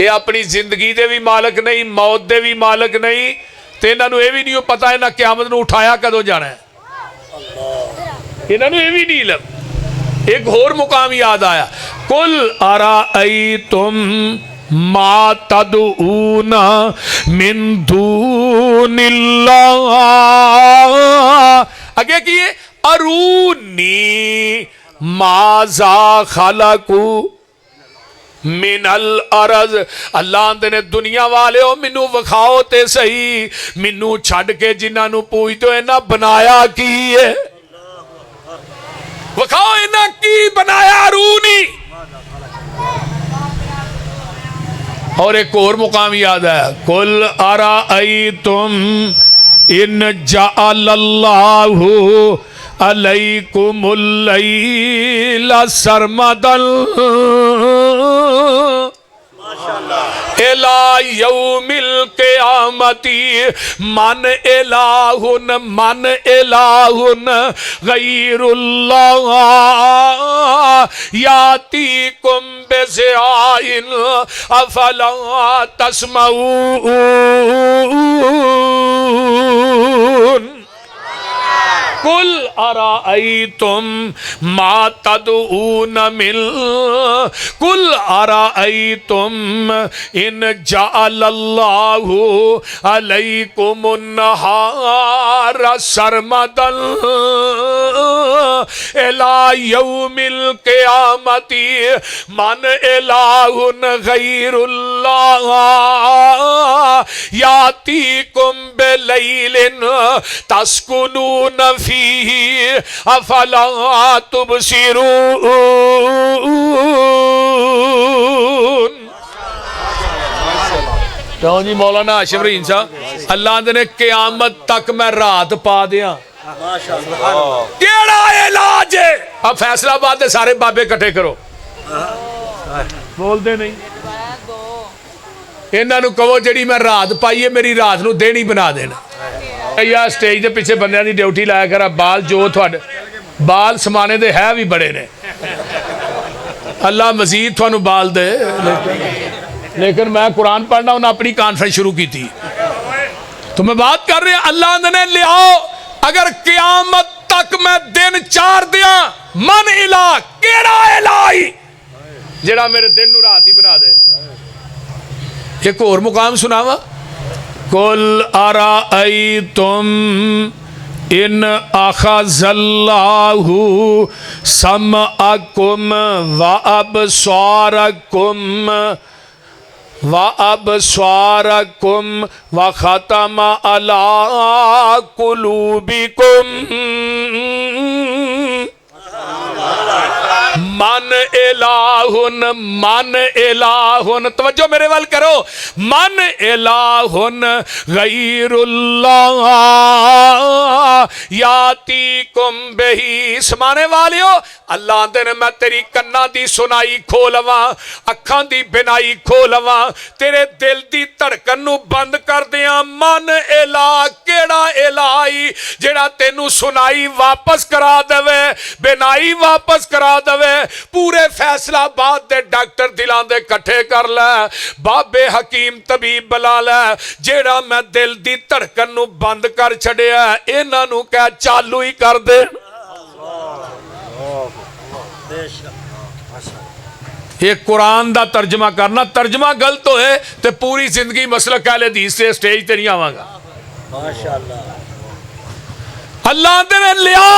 S1: ये अपनी जिंदगी दे भी मालक नहीं, मौत दे भी मालक नहीं, ते इन्हां नूं ये भी नहीं पता इन्हां क़यामत नूं उठाया कदों जाना है, इन्हां नूं ये भी नहीं लग। एक होर मुकाम याद आया, कुल अराअयतुम मा तदऊना मिन दूनिल्लाह, आगे किए अरूनी माजा खलकू मिनल अरज। अल्लाह ने दुनिया वाले हो मैनू विखाओ ते सही, मैनू छड़ के जिन्हां नू पूजदे हो इन्हां बनाया की है, विखाओ इन्हां की बनाया। अरूनी। और एक और मुकाम याद है, कुल अराअयतुम इन जअलल्लाहु अलैकुमुल लैला सरमदन इला यौमिल क़यामती मन इलाहुन गैरुल्लाह यातीकुम बिज़ियाइन अफला तस्मऊन। कुल अराअयतुम मा तदऊन मिन कुल अराअयतुम इन जअलल्लाहु अलैकुमुन नहार सरमदन इला यौमिल क़ियामती मन इलाहुन गैरुल्लाह यातीकुम बिलैलिन तस्कुनून फीही अफला तुबसिरून। तो जी मौलाना हाशिम रहीम साहब अल्लाह ने क़यामत तक मैं रात पा दिया। केड़ा इलाज है? अब फैसलाबाद के सारे बाबे इकट्ठे करो। बोलते नहीं इन्हों कहो जी मैं रात पाई है मेरी रात को दिन ही बना देना। या स्टेज के पिछे बंद की ड्यूटी लाया कर बाल जो थोड़े बाल समाने दे है भी बड़े ने अल्लाह मजीद थानू बाल दे। लेकिन मैं कुरान पढ़ना उन्हें अपनी कॉन्फ्रेंस शुरू की थी। तो मैं बात कर रहा अल्लाह ने लियाओ अगर क़यामत तक मैं दिन चार दिया मन इला केड़ा इलाई जेड़ा मेरे दिन नू रात ही बना दे। एक और मुकाम सुनावा कुल अराअयतुम इन अखज़ल्लाहु समअकुम व अबसारकुम व ख़तम अला कुलूबिकुम मन इलाहुन तवज्जो मेरे वाल करो मन इलाहुन गैरुल्लाह यातीकुम बिही। समाने वालियो अल्लाह दे मैं तेरी कन्ना दी सुनाई खोलवा अखां दी बिनाई खोलवा तेरे दिल दी धड़कन नू बंद कर दिया। मन इला केड़ा इलाई जेड़ा तेनू सुनाई वापस करा देवे बिनाई वापस करा देवे। पूरे फैसलाबाद दे डॉक्टर दिलां दे इकट्ठे कर लै बाबे हकीम तबीब बुला लै जेड़ा मैं दिल दी धड़कन नू बंद कर छड़िया इन्हां नू कह चालू ही कर दे। ये कुरान दा तर्जमा करना तर्जमा गलत होए ते पूरी जिंदगी मसलक अहले हदीस से स्टेज ते नहीं आवांगा। माशाअल्लाह अल्लाह ने लिया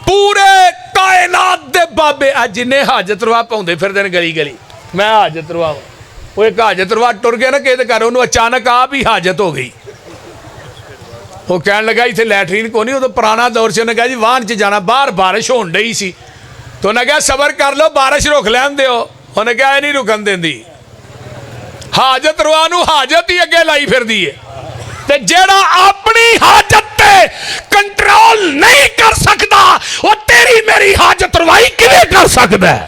S1: पूरे कायनात दे बाबे जिन्हें हाजत रवा पाउंदे फिरदे ने गली गली मैं हाजत रवा वो एक हाजत रवा टुर गया ना कि घर उन्होंने अचानक आप ही हाजत हो गई। वो कह लगा इतने लैटरीन को नहीं, उदो पुराना दौर से उन्हें कहा जी वाहन च जाना बाहर बारिश होन डई सी तो उन्हें कहा सबर कर लो बारिश रुक लैन दो। उन्हें कहा नहीं रुकन देंदी हाजत रवा नू हाजत ही अगे लाई फिरदी है ते जेड़ा अपनी हाजत ते कंट्रोल नहीं कर सकता वो तेरी मेरी हाजत रवाई किवें कर सकदा है?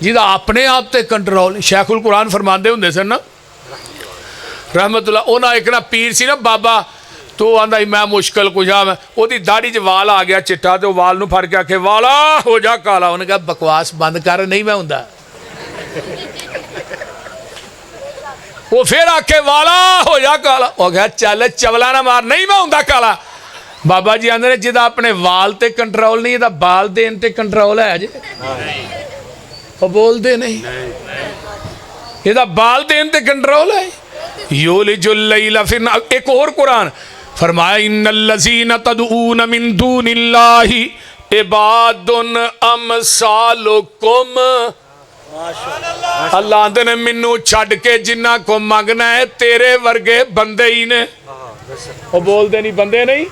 S1: जिदा अपने आप ते कंट्रोल शेखुल कुरान फरमांदे हुंदे सन ना रहमतुल्लाह उन्हां एक ना पीर सी ना बाबा तो आंदा मैं मुश्किल कुशा मैं ओदी दाढ़ी च वाल आ गया चिट्टा तो वाल नू फड़ के आखे वाला हो जा काला। उन्हें कहा बकवास बंद कर नहीं मैं हुंदा। वो फिर आखे वाला हो जा काला वो कहा चल चवला ना मार नहीं मैं हुंदा काला। बाबा जी आंदे ने जिदा अपने वाल ते कंट्रोल नहीं इहदा बाल देन ते कंट्रोल है जे वो बोलते नहीं इहदा बाल देन ते कंट्रोल है। यूलिजुल लैला फिन एक और कुरान फरमाया इन्नल्लज़ीना तदऊन मिन दूनिल्लाहि इबादुन अमसालुकुम। अल्लाह आंदे ने मैनू छड्ड के जिन्ना को मंगना है तेरे वर्गे बंदे ही ने। वो बोलते नहीं बंदे नहीं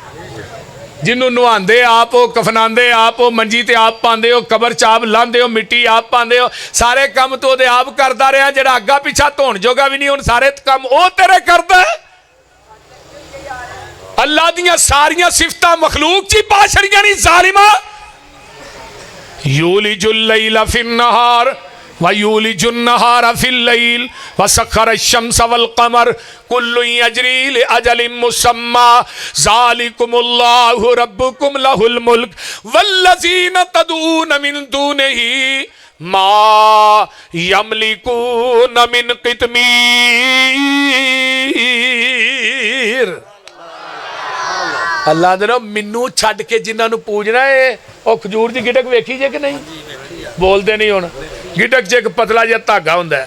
S1: जिन्हों नहांदे आप हो कफनांदे आप हो मंजी ते आप पांदे हो कबर च आप लांदे हो मिट्टी आप पांदे हो सारे काम तो ओदे आप करदा रहा जेड़ा अग्गा पिछा धोण जोगा भी नहीं हुण सारे काम ओ तेरे करदा है। अल्लाह दियां सारियां सिफतां मखलूक च पा छड़ियां नहीं जालिमा। यूलिजुल लैला फिन नहार वयूलिजुन नहारा फिल लैल वसखर अश-शम्स वल कमर कुल्लु यजरी लिअजलिन मुसम्मा ज़ालिकुमुल्लाहु रब्बुकुम लहुल मुल्क वल्लज़ीना तदऊन मिन दूनिही मा यमलिकून मिन कितमीर। अल्लाह दे नो मैनू छड्ड के जिन्हां नू पूजना है वो खजूर दी गिटक वेखी जे कि नहीं बोलते नहीं हुण गिटक च एक पतला जिहा धागा हुंदा है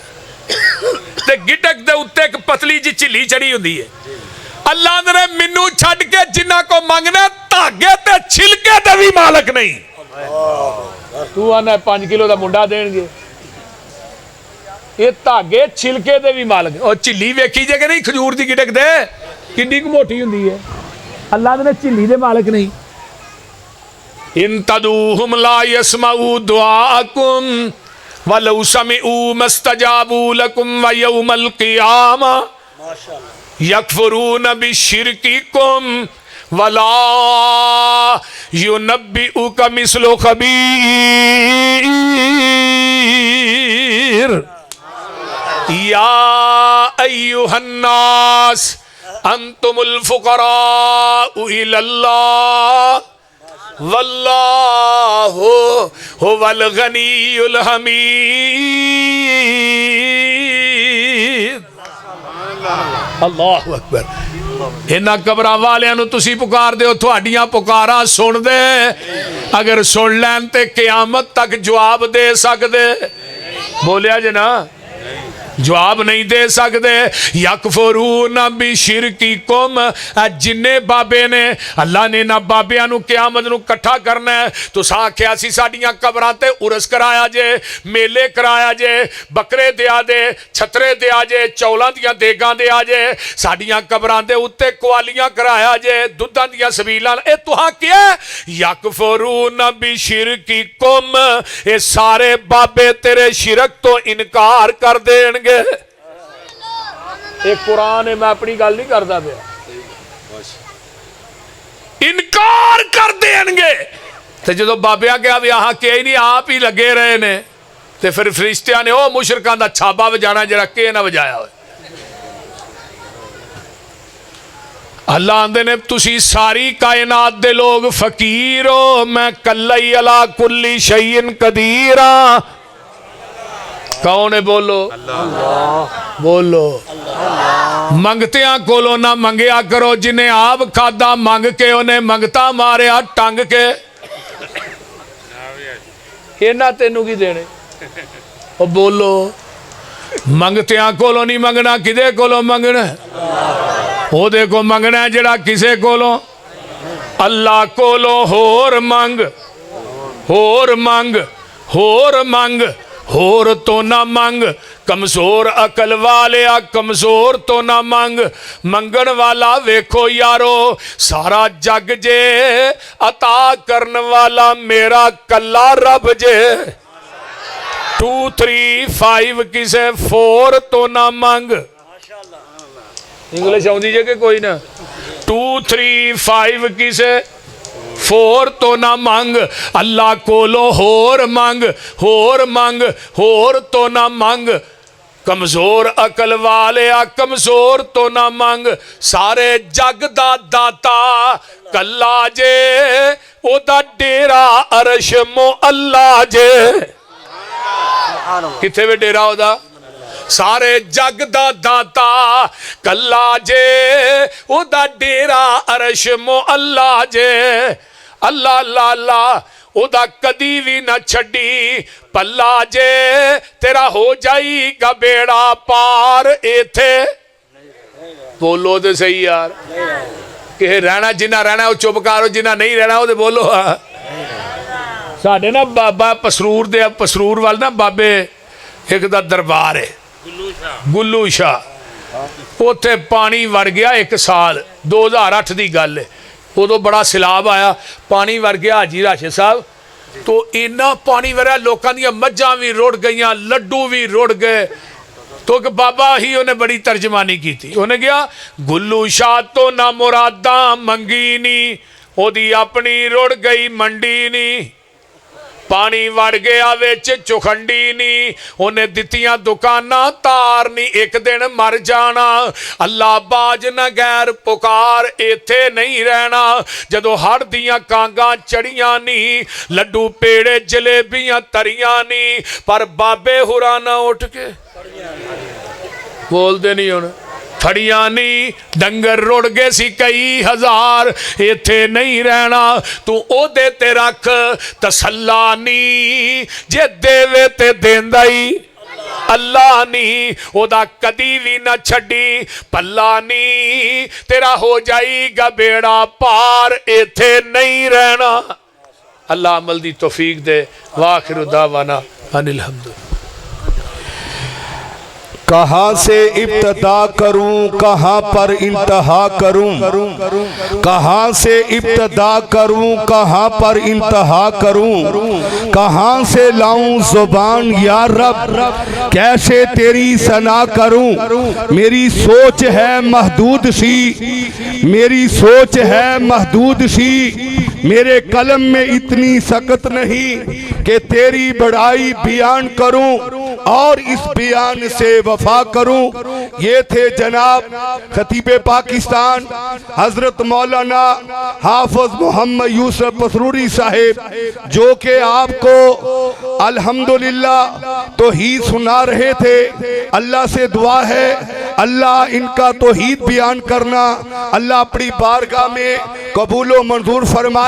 S1: ते गिटक दे उत्ते एक पतली जी झिल्ली चढ़ी हुंदी है अल्लाह ने मैनू छड्ड के जिन्हां को मंगना धागे ते छिलके ते भी मालक नहीं तू आना 5 किलो का मुंडा देणगे ये धागे छिलके दे भी मालक और झिल्ली वेखी जे कि नहीं खजूर दी गिटक दे कितनी मोटी हुंदी है अल्लाह ने झिल्ली दे मालक नहीं इन तदूहुम ला यसमाऊ दुआकुम वलौ समिऊ मस्तजाबू लकुम व यौमल क़ियामा यकफुरून बिशिरकिकुम वला युनब्बिउका मिस्लु खबीर या अय्युहन्नास अंतुमुल फुकराउ इलल्लाह वल्लाहु हुवल गनियुल हमीद अल्लाहु अकबर इन्हां कबरां वालियां नूं तुसीं पुकारदे हो तुहाडियां पुकारां सुणदे अगर सुन लैन ते क़यामत तक जवाब दे सकदे बोलिया जे ना जवाब नहीं दे सकते यकफुरून बिशिरकिकुम जिन्ने बाबे ने अल्लाह ने ना बाबियां नूं क़यामत नूं इकट्ठा करना है तुसां आख्या सी साडियां कबरां ते उरस कराया जे मेले कराया जे बकरे दिया जे छतरे दिया जे चौलां दियां देगां दिया जे साडियां कबरां दे उत्ते कवालियां कराया जे दुधां दियां सबीलां ए तुहां क्या यकफुरून बिशिरकिकुम ये सारे बाबे तेरे शिरक तो इनकार कर देणगे एक कुरान है मैं अपनी गल नहीं करता पे इनकार कर देंगे तो जो बाबिया गया भी आह के नहीं आप ही लगे रहे ने तो फिर फरिश्तियां ने ओ मुशरकां दा छाबा वजाना जरा के ना वजाया हो अल्लाह आंदे ने तुसी सारी कायनात दे लोग फकीर हो मैं कल्ला ही अला कुल्ली शैइन कदीर हां कौन है बोलो अल्लाह बोलो मंगतियां कोलों ना मंगया करो जिन्हें आप खादा मंग के उन्हें मंगता मारिया टंग के इन्हां तेनू की देने ओ बोलो मंगतियां कोलों नहीं मंगना किदे कोलों मंगना ओदे को मंगना जिहड़ा किसे कोलों अल्लाह कोलों होर मंग होर मंग होर मंग होर तो ना मंग कमजोर अकल वाले आ कमजोर तो ना मंग मंगण वाला वेखो यारो सारा जग जे अता करन वाला मेरा कल्ला रब जे 2 3 5 किसे 4 तो ना मंग इंग्लिश आउंदी जे कि कोई ना 2 3 5 किसे 4 तो ना मंग अल्लाह कोलो होर मंग होर मंग होर तो ना मंग कमजोर अकल वाले आ कमजोर तो ना मंग सारे जग दा दाता कल्ला जे ओदा डेरा अरश मो अल्लाह जे किथे वे डेरा ओदा सारे जग दा दाता कल्ला जे ओदा डेरा अरश मो अल्लाह जे अल्लाह अल्लाह अल्लाह ओदा कदी भी ना छड़ी पल्ला जे तेरा हो जाएगा बेड़ा पार इथे बोलो तो सही यार कि रहना जिन्ना रहना वो चुप करो जिन्ना नहीं रहना वो बोलो साडे ना बाबा पसरूर दे पसरूर वाल ना बाबे एक दा दरबार है गुल्लू शाह उत्थे पानी वड़ गया एक साल 2008 की गल है उदो बड़ा सैलाब आया पानी वड़ गया हाजी राशिद साहब तो इन्ना पानी वरिया लोगों दी मझां भी रुड़ गई लड्डू भी रुड़ गए तो एक बाबा ही उन्हें बड़ी तर्जमानी की थी उन्हें गया गुल्लू शाह तो ना मुरादा मंगी नी ओदी अपनी रुड़ गई मंडी नी पानी वड़ गया विच चुखंडी नी उन्हें दित्तियां दुकानां तार नी एक दिन मर जाना अल्लाह बाज न गैर पुकार इत्थे नहीं रहना जदों हड़ दियां कांगां चढ़ियां नी लड्डू पेड़े जलेबियां तरियां नी पर बाबे हुरां ना उठ के बोलदे नहीं हुण फड़िया नहीं, डंगर रुड़ गए सी कई हजार, इथे नहीं रहना, तू ओदे ते रख तसल्ला नहीं, जे देवे ते देंदा ही अल्लाह नहीं, ओदा कदी भी ना छड़ी पल्ला नहीं, तेरा हो जाएगा बेड़ा पार, इथे नहीं रहना। अल्लाह अमल दी तौफीक दे। वाखिर दावाना अनिल हम्द।
S2: कहाँ से इब्तदा करूं, कहाँ पर इंतहा करूं, कहाँ से इब्तदा करूं, कहाँ पर इंतहा करूं, कहाँ से लाऊं जुबान या रब, कैसे तेरी सना करूं। मेरी सोच है महदूद सी, मेरी सोच है महदूद सी, मेरे कलम में इतनी सकत नहीं कि तेरी बड़ाई बयान करूं और इस बयान से वफा करूं। ये थे जनाब खतीब पाकिस्तान हजरत मौलाना हाफिज मोहम्मद यूसुफ पसरूरी साहिब, जो कि आपको अल्हम्दुलिल्लाह तौहीद सुना रहे थे। अल्लाह से दुआ है अल्लाह इनका तौहीद बयान करना अल्लाह अपनी बारगाह में कबूल व मंजूर फरमाए।